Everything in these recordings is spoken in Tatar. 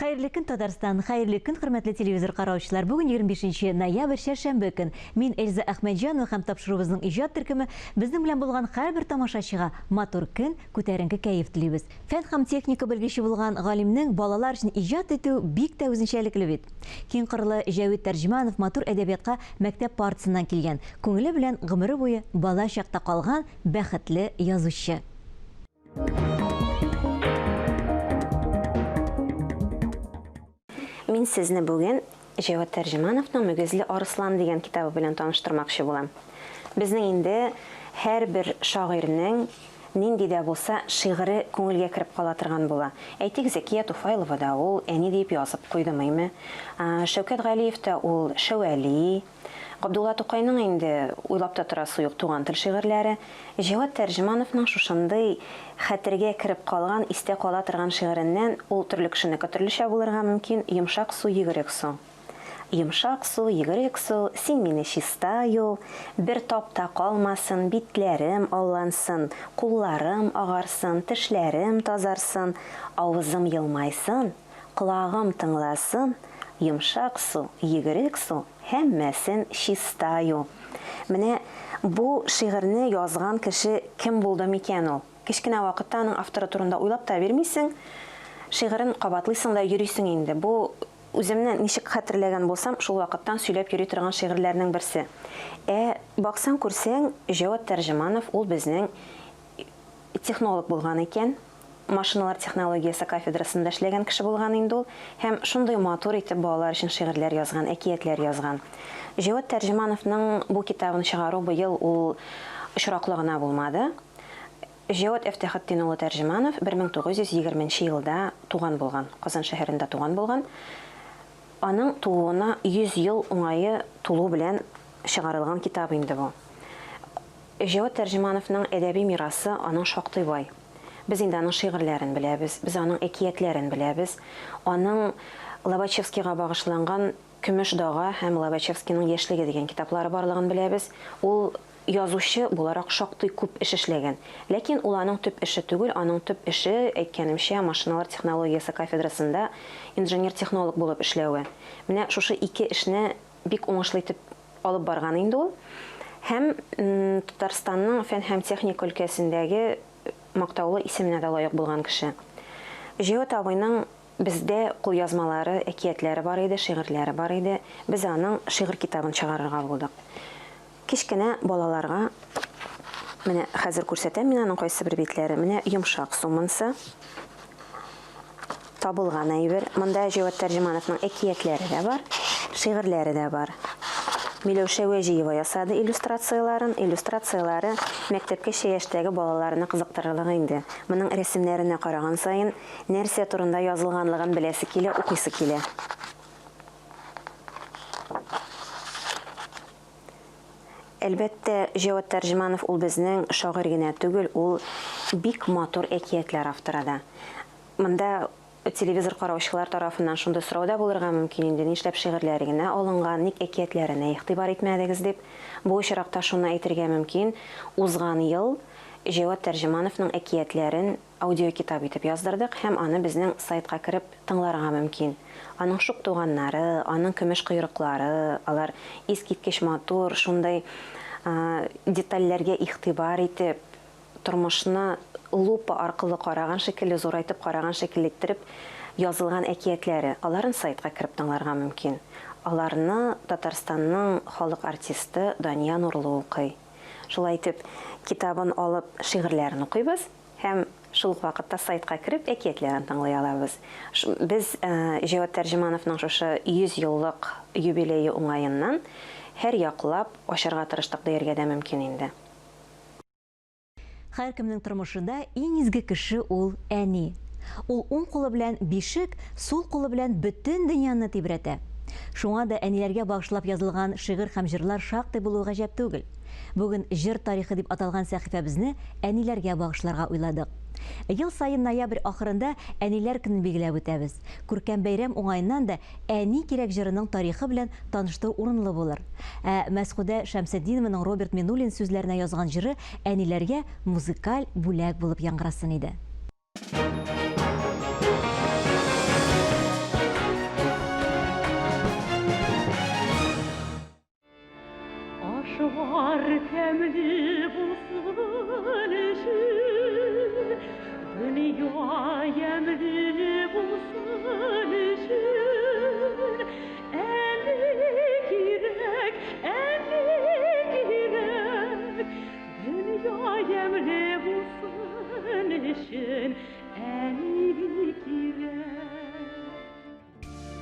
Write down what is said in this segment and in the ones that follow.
Хәерле көн, Татарстан, хәерле көн, хөрмәтле телевизор караучылар. Бүген 25 ноябрь шәршәмбе көн. Мин Эльза Әхмәтҗанова һәм тапшыруыбызның иҗат төркеме безнең белән булган һәрбер тамашачыга матур көн, күтәренке кәеф телибез. Фән һәм техника белгече булган галимнең балалар өчен иҗат итү бик тә үзенчәлекле бит. Киң кырлы Җәвит Тәрҗеманов матур әдәбиятка мәктәп партасыннан килгән, күңеле белән гомере буе бала чакта калган бәхетле язучы. Мин сезне бүген Җәвит Тәрҗемановның «Мөгезле арыслан» дигән китабы белән таныштырмакчы булам. Безнең инде һәрбер шагыйрьнең нинди дә булса шигыре күңелгә кереп кала торган була. Әйтик, Зәкия Туфайлова да ул әни дип язып куйдымыймы? Шәүкәт Галиев та ул Шәүәли. Габдулла Тукайның инде уйлап та торасы юк туган тел шигырьләре. Җәвит Тәрҗемановның шушындый хәтергә кереп калган, истә кала торган шигыреннән ул төрле кешенеке төрлечә булырга мөмкин. Йомшак су, йөгерек су. Йомшак су, йөгерек су, син мине чистаю, бер тапта калмасын, битләрем аллансын, кулларым агарсын, тешләрем тазарсын, авызым елмайсын, колагым тыңласын. Йомшак су, йөгерек су, һәммәсен чистаю. Менә бу шигырьне язган кеше кем булды микән ул? Кичкенә вакытта аның авторы турында уйлап та бирмисең, шигырен кабатлыйсың да йөрисең инде. Бу үземне ничек хәтерләгән булсам, шул вакыттан сөйләп йөри торган шигырьләрнең берсе. Баксаң күрсәң, Җәвит Тәрҗеманов ул безнең технолог булган икән. Машиналар технологиясы кафедрасында эшләгән кеше булган инде ул, һәм шундый матур итеп балалар өчен шигырьләр язган, әкиятләр язган. Җәвит Тәрҗемановның бу китабын чыгару быел ул очраклы гына булмады. Җәвит Әфтәхетдин улы Тәрҗеманов 1920 елда туган булган, Казан шәһәрендә туган булган. Аның тууына 100 ел уңайы тулу белән чыгарылган китап инде бу. Җәвит Тәрҗемановның әдәби мирасы аның шактый бай. Без инде аның шигырьләрен беләбез, без аның әкиятләрен беләбез. Аның Лобачевскийга багышланган Көмеш дага һәм Лобачевскийның яшьлеге дигән китаплары барлыгын беләбез. Ул язучы буларак шактый күп эш эшләгән. Ләкин ул аның төп эше түгел, аның төп эше, әйткәнемчә, машиналар технологиясы кафедрасында инженер-технолог булып эшләве. Менә шушы ике эшне бик уңышлы итеп алып барган инде ул. Һәм Татарстанның фән һәм техника өлкәсендәге мактаулы исеменә дә лаек булган кеше. Җәвит абыйның бездә кулъязмалары, әкиятләре бар иде, шигырьләре бар иде. Без аның шигырь китабын чыгарырга булдык. Кичкенә балаларга менә хәзер күрсәтәм мин аның кайсы бер битләре. Менә Йомшак су монсы. Табылган әйбер. Монда Җәвит Тәрҗемановның әкиятләре дә бар, шигырьләре дә бар. Миләүшә Вәҗиева ясады иллюстрацияларын. Иллюстрациялары мәктәпкәчә яшьтәге балаларны кызыктырырлык инде. Моның рәсемнәренә караган саен нәрсә турында язылганлыгын беләсе килә, укыйсы килә. Әлбәттә, Җәвит Тәрҗеманов ул безнең шагыйрь генә түгел, ул бик матур әкиятләр авторы да. Монда телевизор караучылар тарафыннан шундый сорауда булырга мөмкин инде, нишләп шигырьләре генә алынган, ник әкиятләренә игътибар итмәдегез дип. Бу очракта шуны әйтергә мөмкин. Узган ел Җәвит Тәрҗемановның әкиятләрен аудиокитап итеп яздырдык һәм аны безнең сайтка кереп тыңларга мөмкин. Аның шук туганнары, аның көмеш койрыклары, алар искиткеч матур, шундай детальләргә игътибар итеп, тормышны лупа аркылы караган шикелле, зурайтып караган шикелле иттереп язылган әкиятләре, аларын сайтка кереп тыңларга мөмкин. Аларны Татарстанның халык артисты Дания Нурлы укый. Шулай итеп, китабын алып шигырьләрен укыйбыз һәм шул вакытта сайтка кереп әкиятләрен тыңлый алабыз. Без Җәвит Тәрҗемановның шушы 100 еллык юбилее уңаеннан һәр яклап ачарга тырыштык дияргә дә мөмкин инде. Һәркемнең тормышында иң изге кеше ул әни. Ул уң кулы белән бишек, сул кулы белән бөтен дөньяны тибрәтә. Шуңа да әниләргә багышлап язылган шигырь һәм җырлар шактый булуы гаҗәп түгел. Бүген җыр тарихы дип аталган сәхифәбезне әниләргә багышларга уйладык. Ел сайын ноябрь ахырында әниләр көнен билгеләп үтәбез. Күркәм бәйрәм уңаеннан да әни кирәк җырының тарихы белән таныштыру урынлы булыр. Мәсгудә Шәмсетдинованың Роберт Миннуллин сүзләренә язган җыры әниләргә музыкаль бүләк булып яңгырасын иде. Yar temli bulsun işin, dünya yemli bulsun işin. Eli girek, dünya yemli bulsun işin, eli girek.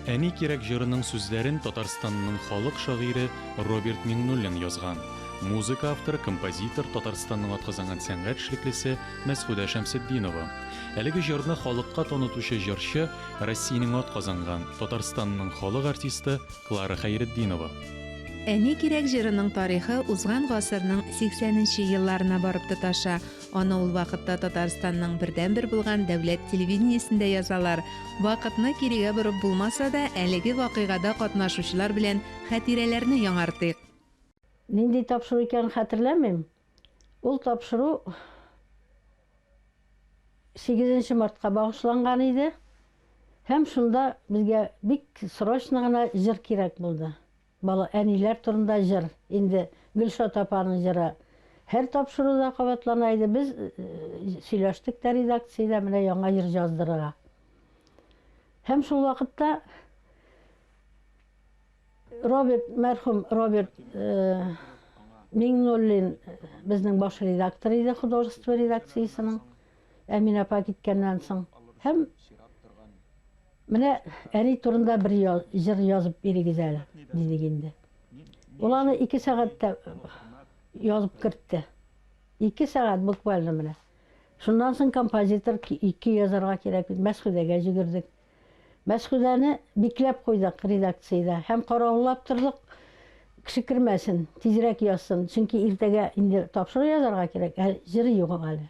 Әни кирәк җырының сүзләрен Татарстанның халык шагыйре Роберт Миңнуллин язган. Музыка авторы, композитор, Татарстанның атказанган сәнгать эшлеклесе Мәсгудә Шәмсетдинова. Әлеге җырны халыкка танытучы җырчы Россиянең атказанган Татарстанның халык артисты Клара Хәйретдинова. Әни кирәк җырының тарихы узган гасырның 80нче елларына барып тоташа. Аны ул вакытта Татарстанның бердән-бер булган дәүләт телевидениесендә язалар. Вакытны кирегә борып булмаса да, әлеге вакыйгада катнашучылар белән хатирәләрне яңартыйк. Нинди тапшыру икәнен хәтерләмим. Ул тапшыру 8 мартка багышланган иде. Һәм шунда безгә бик срочно гына җыр кирәк булды. Бала әниләр турында җыр. Инде Гөлшат апаның җыры һәр тапшыруда кабатлана иде. Без сөйләштек тә редакциядә менә яңа җыр яздырырга. Һәм шул вакытта мәрхүм Роберт Миңнуллин безнең баш редактор иде художество редакциясенең. Әмин апа киткәннән соң. Һәм менә әни турында бер җыр язып бирегез әле, дидек инде. Ул аны 2 сәгатьтә язып кертте. 2 сәгать буквально менә. Шуннан соң композитор 2 язарга кирәк. Мәсгудәгә җигердек. Мәсгудәне бикләп куйдык редакциядә. Һәм караулап тордык, кеше кермәсен, тизрәк язсын. Чөнки иртәгә инде тапшыру язарга кирәк. Җыры юк әле.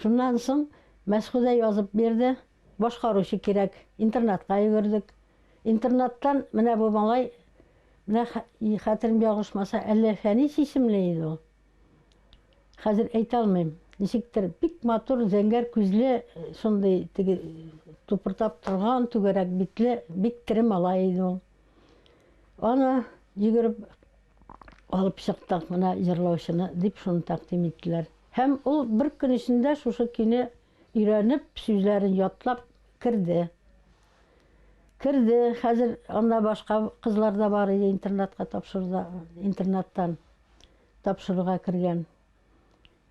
Шуннан соң Мәсгудә язып бирде. Башкаручы кирәк. Интернатка йөгердек. Интернаттан менә бу малай, менә хәтерем ягышмаса, әллә Фәнис исемле иде ул. Хәзер әйтә алмыйм. Ничектер бик матур, зәңгәр күзле, шундый тупыртап торган, түгәрәк битле, бик тере малай иде ул. Аны йөгереп алып чыктык, менә җырлаучыны дип шуны тәкъдим иттеләр. Һәм ул бер көн эчендә шушы көйне өйрәнеп, сүзләрен ятлап кирде. Хәзер анда башка кызлар да бар иде, интернатка тапшырды, интернаттан тапшыруга кергән.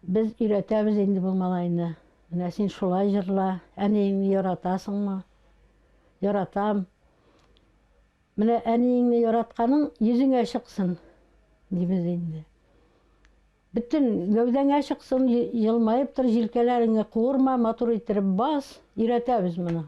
Без өйрәтәбез инде бу малайны. Менә син шулай җырла, әниеңне яратасыңмы? Яратам. Менә әниеңне яратканың йөзеңә чыксын, дибез инде. Bütün gövdəngə çıxsın, yılmayıp tır, jilkələringə qurma, matur itirib bas, öyrətəbiz bunu.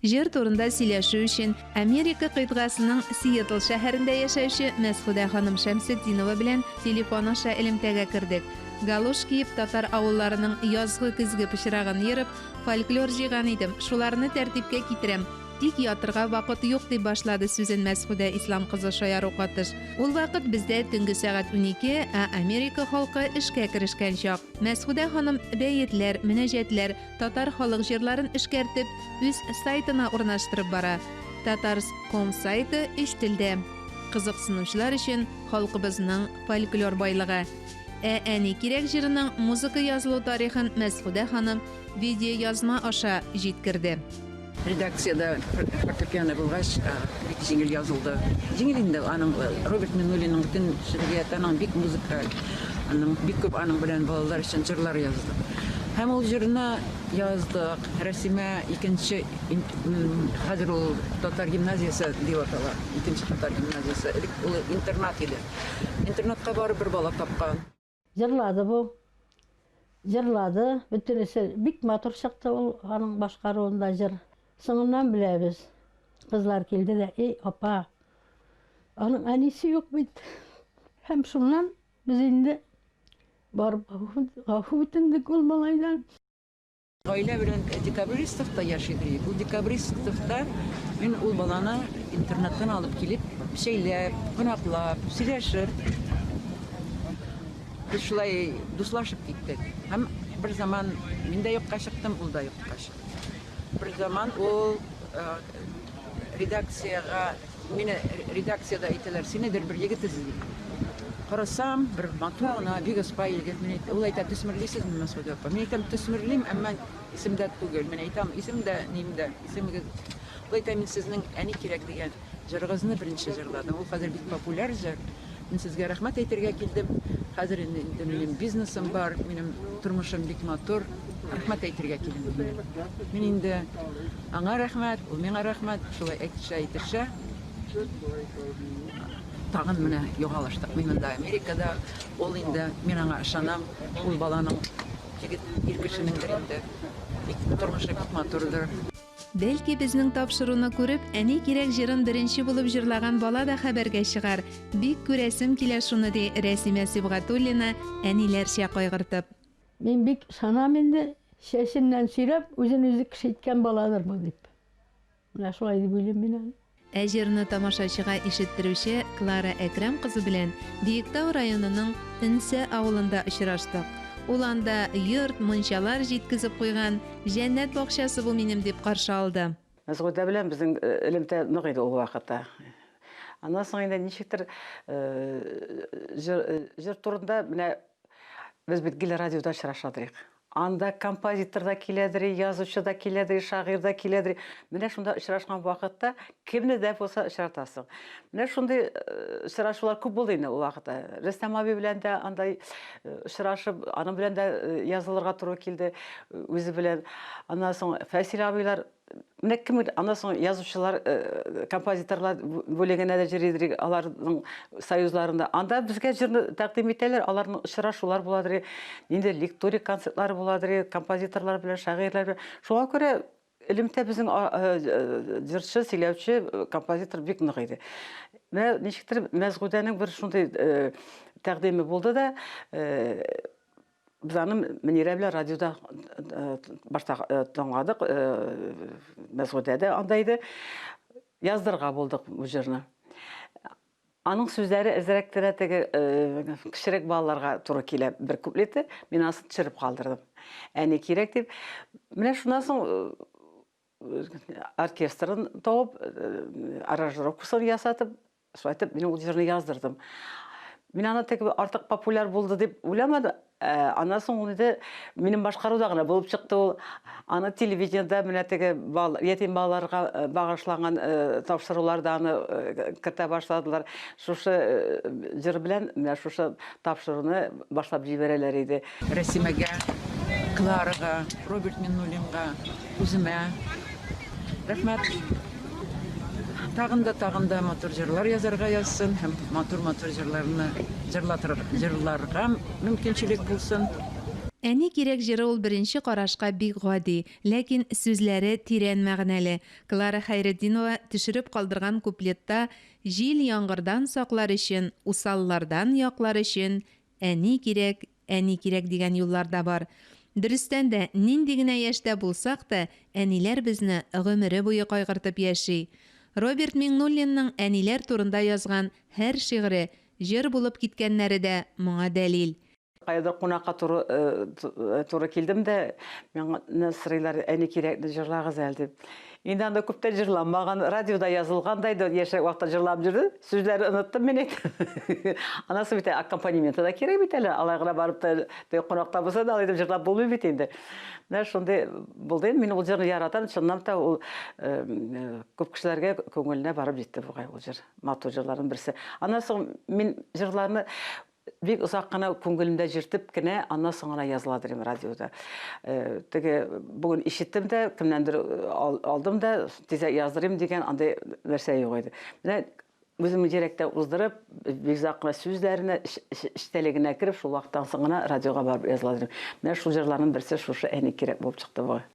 Җыр турында сөйләшү өчен Америка кыйтгасының Сиэтл шәһәрендә яшәүче Мәсгудә ханым Шәмсетдинова белән телефон аша элемтәгә кердек. Галош киеп, татар авылларының язгы-көзге пычрагын йөреп, фольклор җыйган идем. Шуларны тәртипкә китерәм. Тик ятырга вакыт юк дип башлады сүзен Мәсгудә Ислам кызы Шаяр Укатыш. Ул вакыт бездә төнге сәгать 12, Америка халкы эшкә керешкән чак. Мәсгудә ханым бәетләр, мөнәҗәтләр, татар халык җырларын эшкәртеп, үз сайтына урнаштырып бара. Tatars.com сайты 3 телдә. Кызыксынучылар өчен халкыбызның фольклор байлыгы. Әни кирәк җырының музыка язылу тарихын Мәсгудә ханым видео язма аша җиткерде. Редакцияда фортепиано булгач, бик җиңел язылды. Җиңел инде аның Роберт Миңнуллинның бүтән шигъриятының бик музыка, аның бик күп аның белән балалар өчен җырлар язды. Һәм ул җырны яздык. Рәсимә икенче хәзер ул татар гимназиясе дип атала. Икенче татар гимназиясе. Ул интернат иде. Интернатка барып бер бала тапкан. Җырлады бу. Җырлады. Бүтәнесе бик матур чыкты ул аның башкаруында җыр. Соңыннан беләбез. Кызлар килде дә, "Эй, апа, аның әнисе юк бит." Һәм шуннан без инде барып гафу үтендек ул малайдан. Гаилә белән Декабристовта яшидек. Ул Декабристовта мин ул баланы интернаттан алып килеп, шәйләп, кунаклап, сөйләшеп, biz шулай дуслашып киттек. Һәм бер заман мин дә юкка чыктым, ул да юкка чыкты. Bir zaman o редакцияга, мине редакцияда әйтәләр, синедер бер егет эзли. Карасам, бер матур гына бик ыспай егет. Мен ул әйтә, төсмерлисезме, Мәсгуд апа? Мен әйтәм, төсмерлим, әмма исемдә түгел. Мен әйтәм, исемдә, нимдә, исемегез. Ул әйтә, мин сезнең әни кирәк дигән җырыгызны беренче җырладым. Ул хәзер бик популяр җыр. Мен сезгә рәхмәт әйтергә килдем. Хәзер инде минем бизнесым бар, минем тормышым бик матур. Рәхмәт әйтергә килдем. Мин инде аңа рәхмәт, ул миңа рәхмәт. Шулай әйтешә. Тагын менә югалыштык. Мин монда Америкада, ул инде мин аңа ышанам. Ул баланың егет ир кешенеңдер инде. Бик тормышы бик матурдыр. Бәлки безнең тапшыруны күреп, әни кирәк җырын беренче булып җырлаган бала да хәбәргә чыгар. Бик күрәсем килә шуны ди Рәсимә Сибгатуллина, әниләрчә кайгыртып. Мен бик санам инде, шәшеннән сөйрәп, үзен-үзе кешейткән баладыр бу дип. Менә шулай дип уйлыйм мин. Ә җырны тамашачыга ишеттерүче Клара Әкрәм кызы белән Биектау районының Инсе авылында очраштык. Ул анда йорт, мунчалар җиткезеп куйган, җәннәт бакчасы бу минем дип каршы алды. Мәсгудә белән безнең элемтә нык иде ул вакытта. Аннан соң инде ничектер җыр турында менә без бит гел радиода очрашадык. Анда композитор да киләдер, язучы да киләдер, шагыйрь да киләдер. Менә шунда очрашкан вакытта кемне дә булса очратасың. Менә шундый очрашулар күп булды инде ул вакытта. Рөстәм аби белән дә андай очрашып, аның белән дә язылырга туры килде, үзе белән. Аннан соң Фәсил абыйлар, менә кем, аннан соң язучылар, композиторлар бүлегенә дә җырлыйдыр, аларның союзларында. Анда безгә җырны тәкъдим итәләр, аларның очрашулар буладыр, инде лекторик концертлар буладыр, композиторлар белән, шагыйрьләр белән. Шуңа күрә элемтә безнең җырчы, сөйләүче, композитор бик нык иде. Менә ничектер Мәсгудәнең бер шундый тәкъдиме булды да, biz hanım Münire bile radyoda başta tanıdık, Mesud'da andaydı. Yazdırga bulduk bu jırını. Anın sözleri ezerektere teki kişirek bağlarga turu kile bir kupleti. Ben asıl çırıp kaldırdım. Yani kirek deyip, mine şundan sonra orkestrın taup, aranjировкасын yasatıp, soytup ben o jırını yazdırdım. Ben ana tek artık popüler buldu deyip uylamadım. Анан соң уну менин башкарууда гана болуп чыкты. Ул аны телевидениеда менә теге етим балаларга багышланган тапшыруларда аны кертә башладылар. Шушы җыр белән менә шушы тапшыруны башлап җибәрәләр иде. Рәсимәгә, Кларага, Роберт Миннуллинга, үземә рәхмәт. Тагын да матур җырлар язарга язсын һәм матур җырларны җырларга мөмкинчелек булсын. Әни кирәк җыры ул беренче карашка бик гади, ләкин сүзләре тирән мәгънәле. Клара Хайретдинова төшереп калдырган куплетта җил яңгырдан саклар өчен, усаллардан яклар өчен әни кирәк дигән юлларда бар. Дөрестән дә, нинди генә яшьтә булсак та, әниләр безне гомере буе кайгыртып яши. Роберт Миннуллинның әниләр турында язган һәр шигыре җыр булып киткәннәре дә моңа дәлил. Кайдыр кунакка туры килдем дә, мен сырыйлар әни кирәк җырлагыз әле дип. Инде анда күптән җырламаган, радиода язылгандай да яшәк вакытта җырлап жүрде. Сүзләрне оныттым мен әйтеп. Анасы бит аккомпанементы да кирәк бит әле. Алайгыра барып та кунакта булса да алайда җырлап булмый бит инде. Менә шундый булды. Мин ул җырны яратам, чыннан да ул күп кешеләргә күңеленә барып җитте бугай ул җыр. Матур җырларның берсе. Аннан соң мин җырларны бик узак кына күңелемдә җиртеп кенә, аннан соң гына языладыр радиода. Теге бүген ишеттем дә, кемнәндер алдым да, тизәк яздырыйм дигән андай нәрсә юк иде. Менә үзем директә уздырып, бик узак кына сүзләренә, эчтәлегенә кирип, шул вакыттан соң гына радиога барып языладыр. Менә шул җырларның берсе шушы әни кирәк булып чыкты бугай.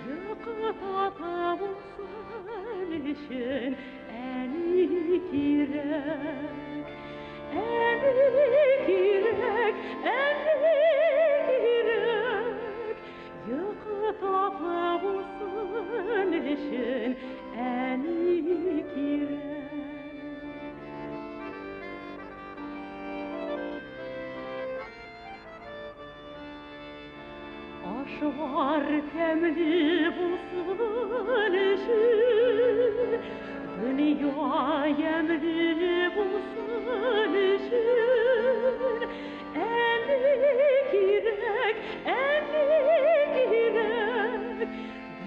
Yıkıp atamı шатлык булсын өчен әни кирәк. Ашлар тәмле булсын өчен, дөнья ямьле булсын өчен, әни кирәк,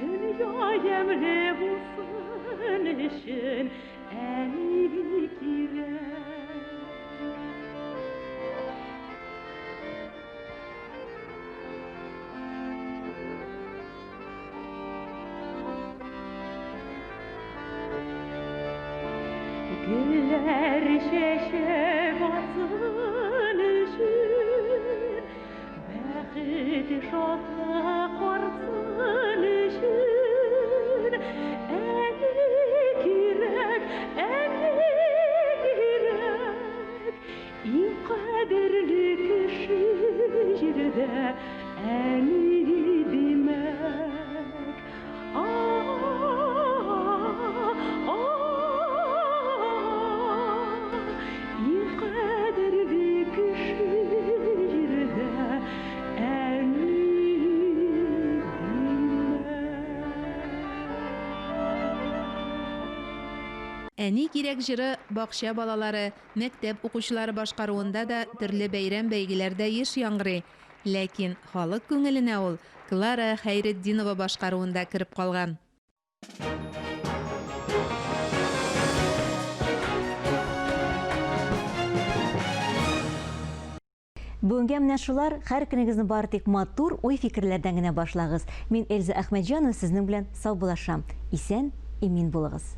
дөнья ямьле булсын өчен, әни кирәк. Güller çeşe batsın üçün, bəxit şadlıq artsın üçün, əni kirək, İn qədərli kişi jirdə əni demək. İn qədərli kişi jirdə əni Әни кирәк җыры бакча балалары, мәктәп укучылары башкаруында да төрле бәйрәм бәйгеләрдә еш яңгырый. Ләкин халык күңеленә ул Клара Хәйретдинова башкаруында кереп калган. Бүгенгә менә шулар, һәр көнегезне бары тик матур уй-фикерләрдән генә башлагыз. Мин Эльза Әхмәтҗанова сезнең белән сау булашам. Исән, имин булыгыз.